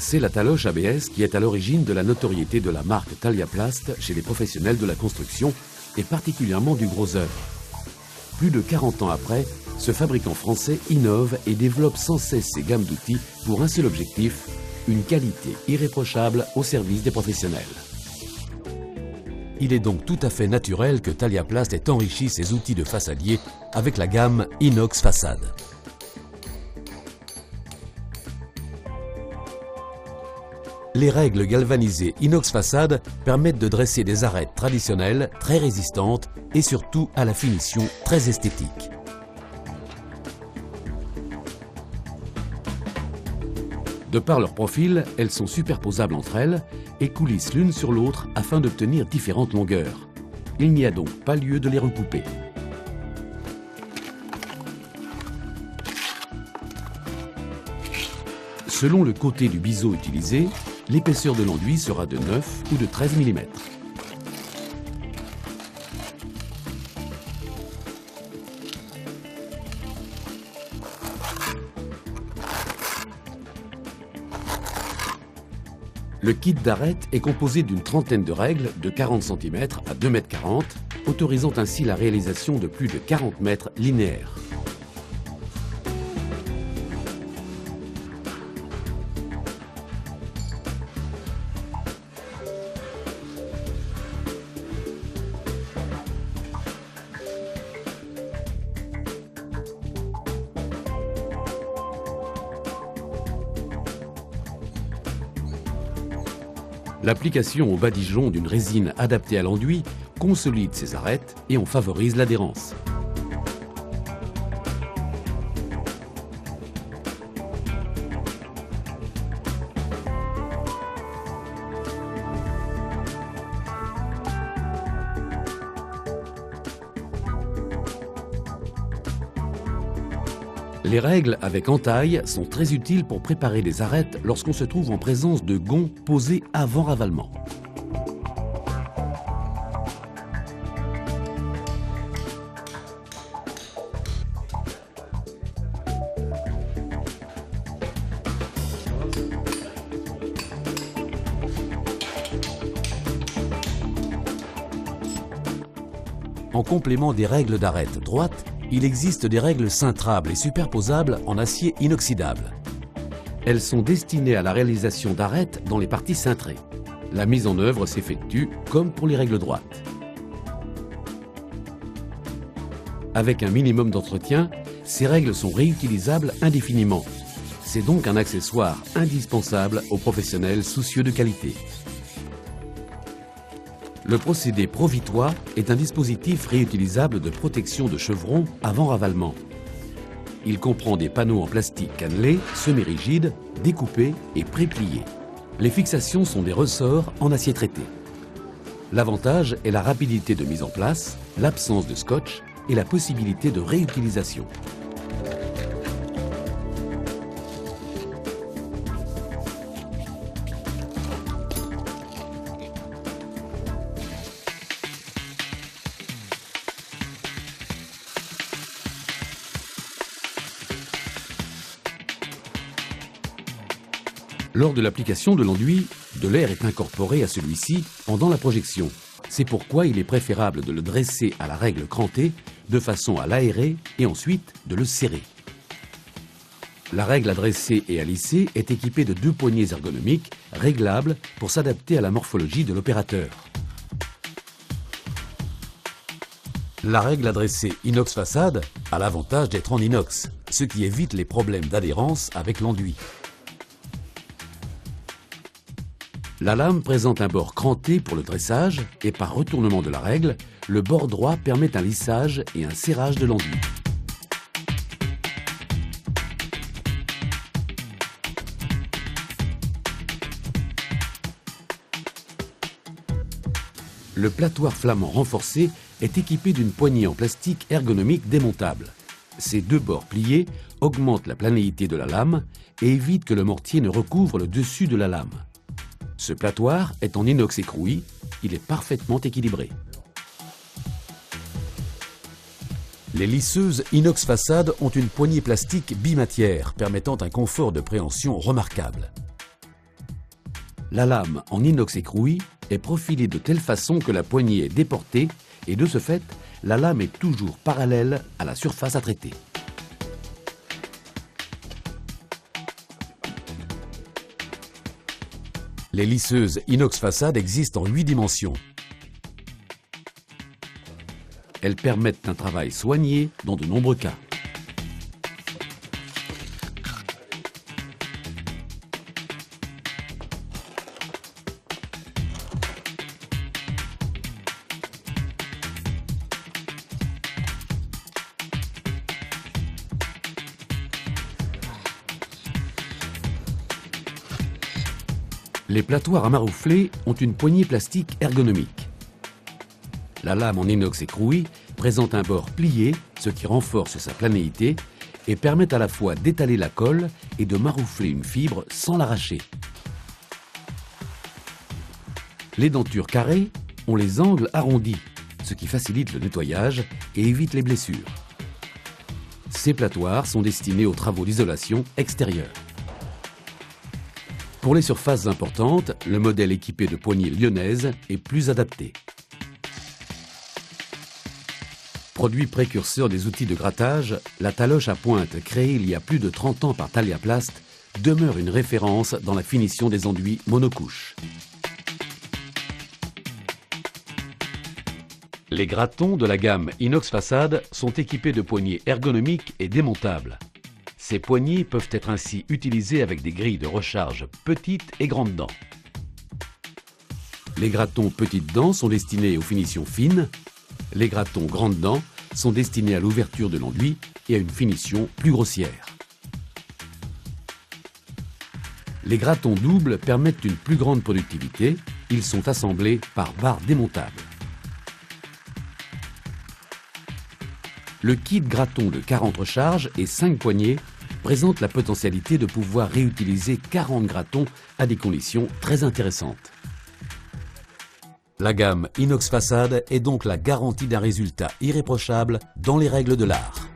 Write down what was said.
C'est la taloche ABS qui est à l'origine de la notoriété de la marque Taliaplast chez les professionnels de la construction et particulièrement du gros œuvre. Plus de 40 ans après, ce fabricant français innove et développe sans cesse ses gammes d'outils pour un seul objectif, une qualité irréprochable au service des professionnels. Il est donc tout à fait naturel que Taliaplast ait enrichi ses outils de façadier avec la gamme Inox Façade. Les règles galvanisées Inox Façade permettent de dresser des arêtes traditionnelles, très résistantes et surtout à la finition très esthétique. De par leur profil, elles sont superposables entre elles et coulissent l'une sur l'autre afin d'obtenir différentes longueurs. Il n'y a donc pas lieu de les recouper. Selon le côté du biseau utilisé, l'épaisseur de l'enduit sera de 9 ou de 13 mm. Le kit d'arête est composé d'une trentaine de règles de 40 cm à 2,40 m, autorisant ainsi la réalisation de plus de 40 mètres linéaires. L'application au badigeon d'une résine adaptée à l'enduit consolide ces arêtes et en favorise l'adhérence. Les règles avec entaille sont très utiles pour préparer des arêtes lorsqu'on se trouve en présence de gonds posés avant ravalement. En complément des règles d'arête droite, il existe des règles cintrables et superposables en acier inoxydable. Elles sont destinées à la réalisation d'arêtes dans les parties cintrées. La mise en œuvre s'effectue comme pour les règles droites. Avec un minimum d'entretien, ces règles sont réutilisables indéfiniment. C'est donc un accessoire indispensable aux professionnels soucieux de qualité. Le procédé Provitois est un dispositif réutilisable de protection de chevrons avant ravalement. Il comprend des panneaux en plastique cannelés, semi-rigides, découpés et pré-pliés. Les fixations sont des ressorts en acier traité. L'avantage est la rapidité de mise en place, l'absence de scotch et la possibilité de réutilisation. Lors de l'application de l'enduit, de l'air est incorporé à celui-ci pendant la projection. C'est pourquoi il est préférable de le dresser à la règle crantée de façon à l'aérer et ensuite de le serrer. La règle à dresser et à lisser est équipée de 2 poignées ergonomiques réglables pour s'adapter à la morphologie de l'opérateur. La règle à dresser Inox Façade a l'avantage d'être en inox, ce qui évite les problèmes d'adhérence avec l'enduit. La lame présente un bord cranté pour le dressage et par retournement de la règle, le bord droit permet un lissage et un serrage de l'enduit. Le platoir flamand renforcé est équipé d'une poignée en plastique ergonomique démontable. Ses 2 bords pliés augmentent la planéité de la lame et évitent que le mortier ne recouvre le dessus de la lame. Ce platoir est en inox écroui, il est parfaitement équilibré. Les lisseuses Inox Façade ont une poignée plastique bimatière permettant un confort de préhension remarquable. La lame en inox écroui est profilée de telle façon que la poignée est déportée et de ce fait, la lame est toujours parallèle à la surface à traiter. Les lisseuses inox façade existent en 8 dimensions. Elles permettent un travail soigné dans de nombreux cas. Les platoirs à maroufler ont une poignée plastique ergonomique. La lame en inox écroui présente un bord plié, ce qui renforce sa planéité et permet à la fois d'étaler la colle et de maroufler une fibre sans l'arracher. Les dentures carrées ont les angles arrondis, ce qui facilite le nettoyage et évite les blessures. Ces platoirs sont destinés aux travaux d'isolation extérieure. Pour les surfaces importantes, le modèle équipé de poignées lyonnaises est plus adapté. Produit précurseur des outils de grattage, la taloche à pointe créée il y a plus de 30 ans par Taliaplast demeure une référence dans la finition des enduits monocouches. Les gratons de la gamme inox façade sont équipés de poignées ergonomiques et démontables. Ces poignées peuvent être ainsi utilisées avec des grilles de recharge petites et grandes dents. Les gratons petites dents sont destinés aux finitions fines. Les gratons grandes dents sont destinés à l'ouverture de l'enduit et à une finition plus grossière. Les gratons doubles permettent une plus grande productivité. Ils sont assemblés par barres démontables. Le kit graton de 40 recharges et 5 poignées présente la potentialité de pouvoir réutiliser 40 gratons à des conditions très intéressantes. La gamme inox façade est donc la garantie d'un résultat irréprochable dans les règles de l'art.